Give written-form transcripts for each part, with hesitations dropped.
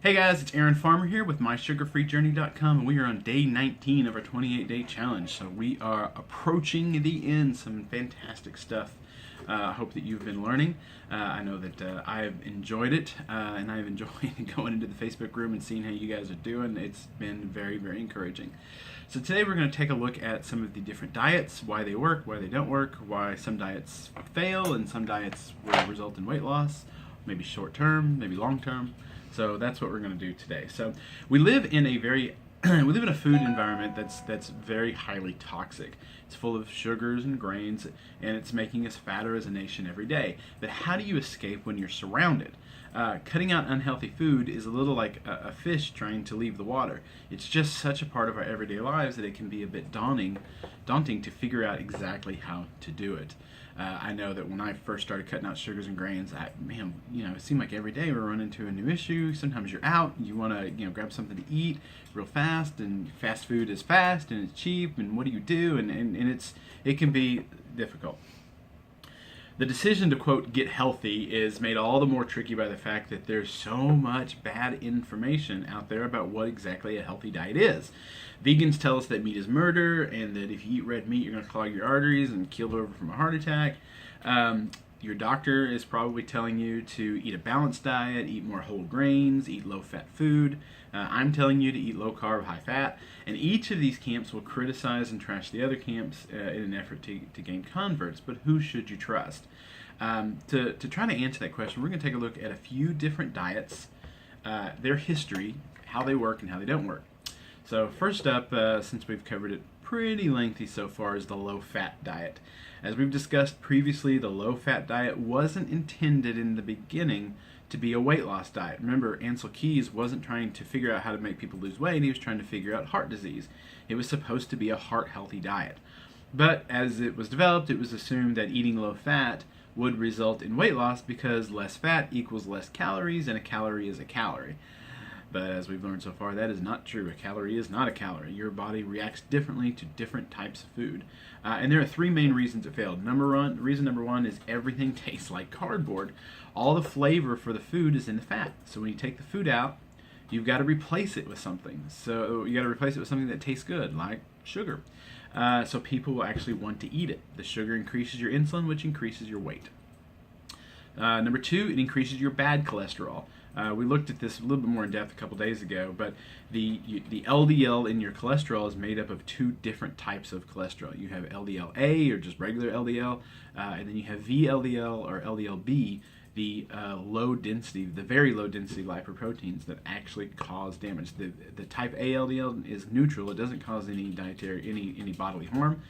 Hey guys, it's Aaron Farmer here with MySugarFreeJourney.com, and we are on day 19 of our 28-day challenge. So we are approaching the end. Some fantastic stuff. I hope that you've been learning. I know that I've enjoyed it, and I've enjoyed going into the Facebook room and seeing how you guys are doing. It's been very, very encouraging. So today we're going to take a look at some of the different diets, why they work, why they don't work, why some diets fail, and some diets will result in weight loss, maybe short term, maybe long term. So that's what we're going to do today. So we live in a very we live in a food environment that's very highly toxic. It's full of sugars and grains, and it's making us fatter as a nation every day. But how do you escape when you're surrounded? Cutting out unhealthy food is a little like a fish trying to leave the water. It's just such a part of our everyday lives that it can be a bit daunting to figure out exactly how to do it. I know that when I first started cutting out sugars and grains, it seemed like every day we run into a new issue. Sometimes you're out, you want to, grab something to eat real fast, and fast food is fast and it's cheap, and what do you do? And it can be difficult. The decision to, quote, get healthy is made all the more tricky by the fact that there's so much bad information out there about what exactly a healthy diet is. Vegans tell us that meat is murder, and that if you eat red meat, you're going to clog your arteries and keel over from a heart attack. Your doctor is probably telling you to eat a balanced diet, eat more whole grains, eat low-fat food. I'm telling you to eat low-carb, high-fat. And each of these camps will criticize and trash the other camps in an effort to gain converts. But who should you trust? To try to answer that question, we're going to take a look at a few different diets, their history, how they work, and how they don't work. So first up, since we've covered it pretty lengthy so far, is the low-fat diet. As we've discussed previously, the low-fat diet wasn't intended in the beginning to be a weight loss diet. Remember, Ansel Keys wasn't trying to figure out how to make people lose weight. He was trying to figure out heart disease. It was supposed to be a heart-healthy diet. But as it was developed, it was assumed that eating low-fat would result in weight loss because less fat equals less calories, and a calorie is a calorie. But as we've learned so far, that is not true. A calorie is not a calorie. Your body reacts differently to different types of food. And there are three main reasons it failed. Reason number one is everything tastes like cardboard. All the flavor for the food is in the fat. So when you take the food out, you've got to replace it with something. So you got to replace it with something that tastes good, like sugar. So people will actually want to eat it. The sugar increases your insulin, which increases your weight. Number two, it increases your bad cholesterol. We looked at this a little bit more in depth a couple days ago, but the LDL in your cholesterol is made up of two different types of cholesterol. You have LDL-A, or just regular LDL, and then you have VLDL, or LDL-B, the very low density lipoproteins that actually cause damage. The type A LDL is neutral; it doesn't cause any bodily harm.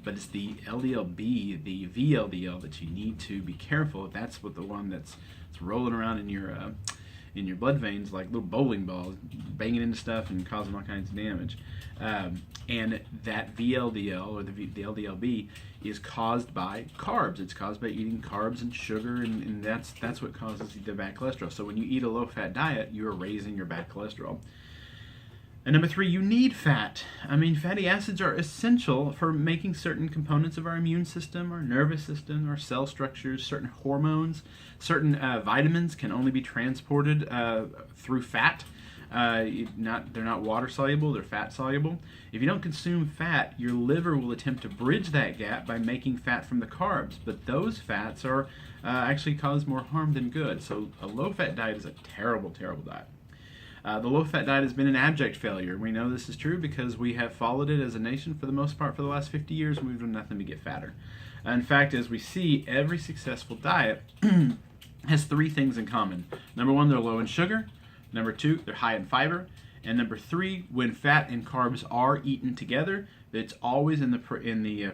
But it's the LDL-B, the VLDL, that you need to be careful. That's what the one that's rolling around in your blood veins like little bowling balls, banging into stuff and causing all kinds of damage. And that VLDL, or the LDL-B, is caused by carbs. It's caused by eating carbs and sugar, and that's what causes the bad cholesterol. So when you eat a low-fat diet, you are raising your bad cholesterol. And number three, you need fat. Fatty acids are essential for making certain components of our immune system, our nervous system, our cell structures, certain hormones. Certain vitamins can only be transported through fat. They're not water soluble, they're fat soluble. If you don't consume fat, your liver will attempt to bridge that gap by making fat from the carbs. But those fats are actually cause more harm than good. So a low-fat diet is a terrible, terrible diet. The low-fat diet has been an abject failure. We know this is true because we have followed it as a nation for the most part for the last 50 years, and we've done nothing to get fatter. In fact, as we see, every successful diet has three things in common. Number one, they're low in sugar. Number two, they're high in fiber. And number three, when fat and carbs are eaten together, it's always in the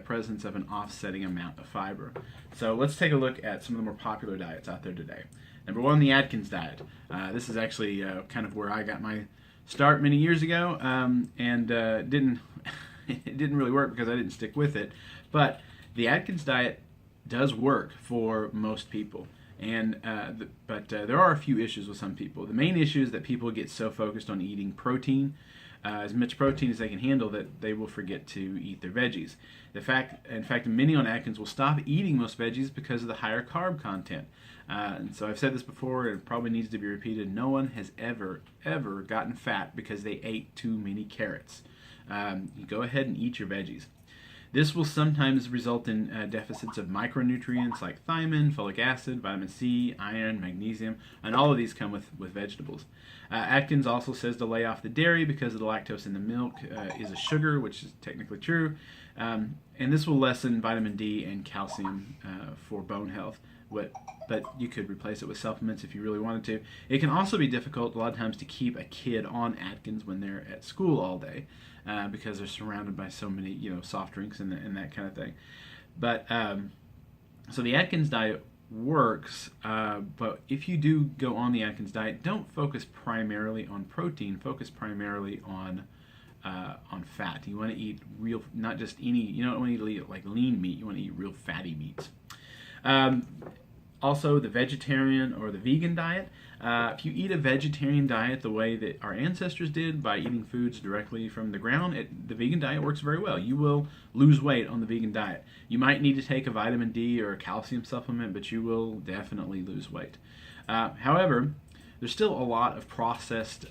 presence of an offsetting amount of fiber. So let's take a look at some of the more popular diets out there today. Number one, the Atkins diet. This is actually kind of where I got my start many years ago, and it didn't really work because I didn't stick with it. But the Atkins diet does work for most people. But there are a few issues with some people. The main issue is that people get so focused on eating protein, as much protein as they can handle, that they will forget to eat their veggies. In fact, many on Atkins will stop eating most veggies because of the higher carb content. And so I've said this before, it probably needs to be repeated. No one has ever gotten fat because they ate too many carrots. You go ahead and eat your veggies. This will sometimes result in deficits of micronutrients like thiamine, folic acid, vitamin C, iron, magnesium, and all of these come with vegetables. Atkins also says to lay off the dairy because of the lactose in the milk is a sugar, which is technically true. And this will lessen vitamin D and calcium for bone health. But you could replace it with supplements if you really wanted to. It can also be difficult a lot of times to keep a kid on Atkins when they're at school all day because they're surrounded by so many soft drinks and that kind of thing. But so the Atkins diet works, but if you do go on the Atkins diet, don't focus primarily on protein. Focus primarily on fat. You want to eat real, not just any. You don't want to eat like lean meat. You want to eat real fatty meats. Also, the vegetarian or the vegan diet. If you eat a vegetarian diet the way that our ancestors did by eating foods directly from the ground, the vegan diet works very well. You will lose weight on the vegan diet. You might need to take a vitamin D or a calcium supplement, but you will definitely lose weight. However, there's still a lot of processed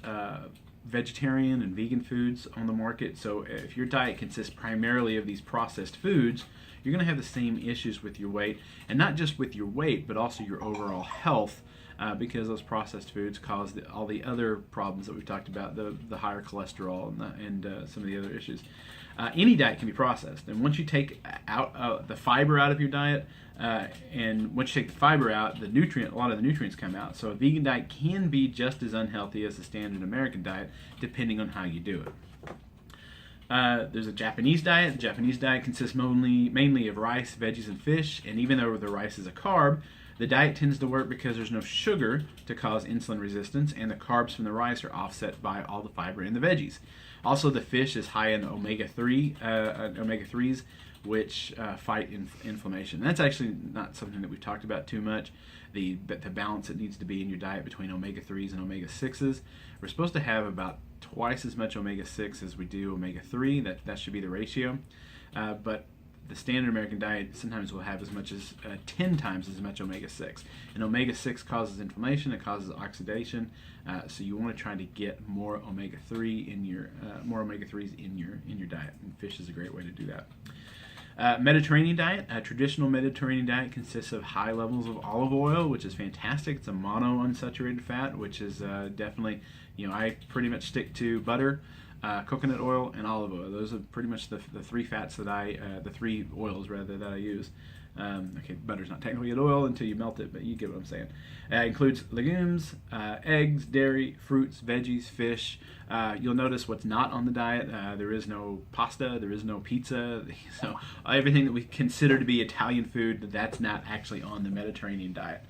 vegetarian and vegan foods on the market. So if your diet consists primarily of these processed foods, you're going to have the same issues with your weight, and not just with your weight, but also your overall health, because those processed foods cause all the other problems that we've talked about, the higher cholesterol and some of the other issues. Any diet can be processed, and once you take out the fiber out of your diet, and once you take the fiber out, a lot of the nutrients come out. So a vegan diet can be just as unhealthy as the standard American diet, depending on how you do it. There's a Japanese diet. The Japanese diet consists mainly of rice, veggies, and fish, and even though the rice is a carb, the diet tends to work because there's no sugar to cause insulin resistance, and the carbs from the rice are offset by all the fiber in the veggies. Also, the fish is high in omega-3s, which fight inflammation. And that's actually not something that we've talked about too much, the balance that needs to be in your diet between omega-3s and omega-6s. We're supposed to have about twice as much omega-6 as we do omega-3. That should be the ratio. But the standard American diet sometimes will have as much as 10 times as much omega-6. And omega-6 causes inflammation, it causes oxidation, so you want to try to get more omega-3 in your omega-3s in your diet. And fish is a great way to do that. Mediterranean diet. A traditional Mediterranean diet consists of high levels of olive oil, which is fantastic. It's a monounsaturated fat, which is definitely, I pretty much stick to butter, coconut oil, and olive oil. Those are pretty much the three fats the three oils rather that I use. Okay, butter's not technically an oil until you melt it, but you get what I'm saying. It includes legumes, eggs, dairy, fruits, veggies, fish. You'll notice what's not on the diet. There is no pasta, there is no pizza. So everything that we consider to be Italian food, that's not actually on the Mediterranean diet.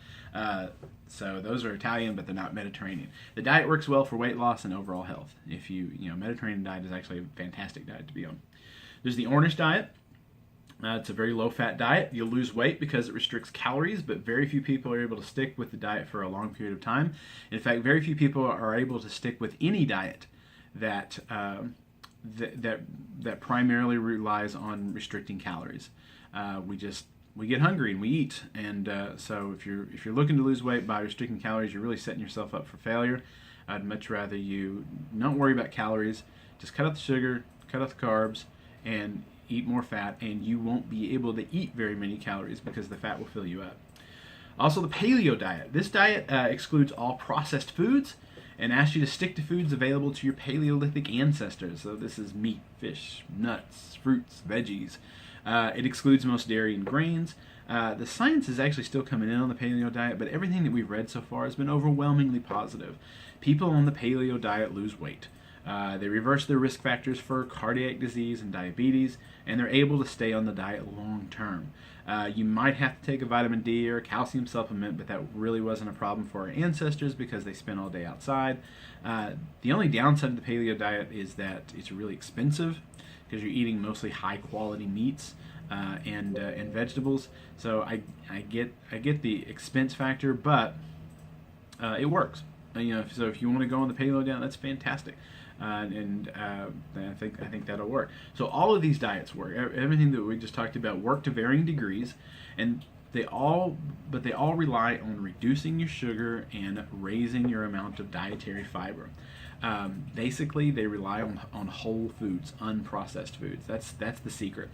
So those are Italian, but they're not Mediterranean. The diet works well for weight loss and overall health. Mediterranean diet is actually a fantastic diet to be on. There's the Ornish diet. It's a very low-fat diet. You'll lose weight because it restricts calories, but very few people are able to stick with the diet for a long period of time. In fact, very few people are able to stick with any diet that primarily relies on restricting calories. We get hungry and we eat, and so if you're looking to lose weight by restricting calories, you're really setting yourself up for failure. I'd much rather you not worry about calories, just cut out the sugar, cut out the carbs, and eat more fat, and you won't be able to eat very many calories because the fat will fill you up. Also, the paleo diet. This diet excludes all processed foods and asks you to stick to foods available to your Paleolithic ancestors. So this is meat, fish, nuts, fruits, veggies. It excludes most dairy and grains. The science is actually still coming in on the paleo diet, but everything that we've read so far has been overwhelmingly positive. People on the paleo diet lose weight. They reverse their risk factors for cardiac disease and diabetes, and they're able to stay on the diet long term. You might have to take a vitamin D or a calcium supplement, but that really wasn't a problem for our ancestors because they spent all day outside. The only downside of the paleo diet is that it's really expensive because you're eating mostly high quality meats and vegetables. So I get the expense factor, but it works. So if you want to go on the paleo diet, that's fantastic. I think that'll work. So all of these diets work. Everything that we just talked about work to varying degrees, and They all rely on reducing your sugar and raising your amount of dietary fiber. Basically, they rely on whole foods, unprocessed foods. That's the secret.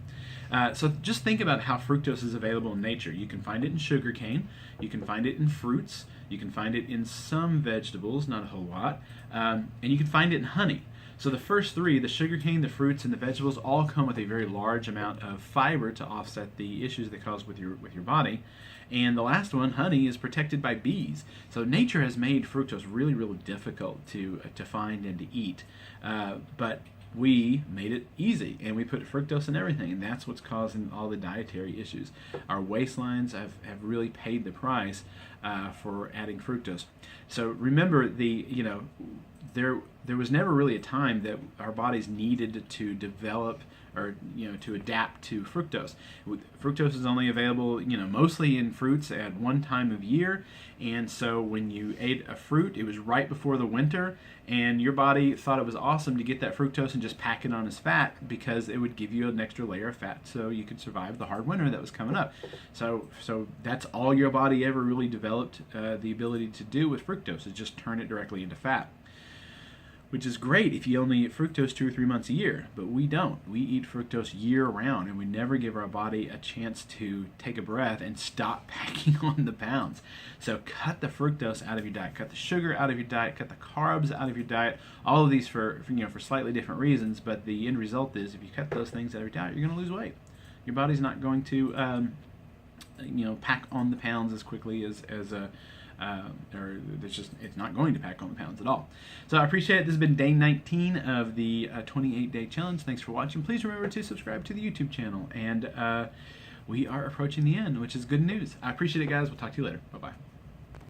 So just think about how fructose is available in nature. You can find it in sugarcane. You can find it in fruits. You can find it in some vegetables, not a whole lot. And you can find it in honey. So the first three, the sugarcane, the fruits, and the vegetables, all come with a very large amount of fiber to offset the issues they cause with your body. And the last one, honey, is protected by bees. So nature has made fructose really, really difficult to find and to eat. But we made it easy, and we put fructose in everything, and that's what's causing all the dietary issues. Our waistlines have really paid the price for adding fructose. So remember, there was never really a time that our bodies needed to develop or to adapt to fructose. Fructose is only available mostly in fruits at one time of year, and so when you ate a fruit, it was right before the winter, and your body thought it was awesome to get that fructose and just pack it on as fat because it would give you an extra layer of fat so you could survive the hard winter that was coming up. So that's all your body ever really developed the ability to do with fructose, is just turn it directly into fat. Which is great if you only eat fructose 2 or 3 months a year, but we don't. We eat fructose year round, and we never give our body a chance to take a breath and stop packing on the pounds. So cut the fructose out of your diet, cut the sugar out of your diet, cut the carbs out of your diet. All of these for slightly different reasons, but the end result is if you cut those things out of your diet, you're going to lose weight. Your body's not going to pack on the pounds as quickly as it's not going to pack on the pounds at all. So I appreciate it. This has been day 19 of the 28-day challenge. Thanks for watching. Please remember to subscribe to the YouTube channel. And we are approaching the end, which is good news. I appreciate it, guys. We'll talk to you later. Bye-bye.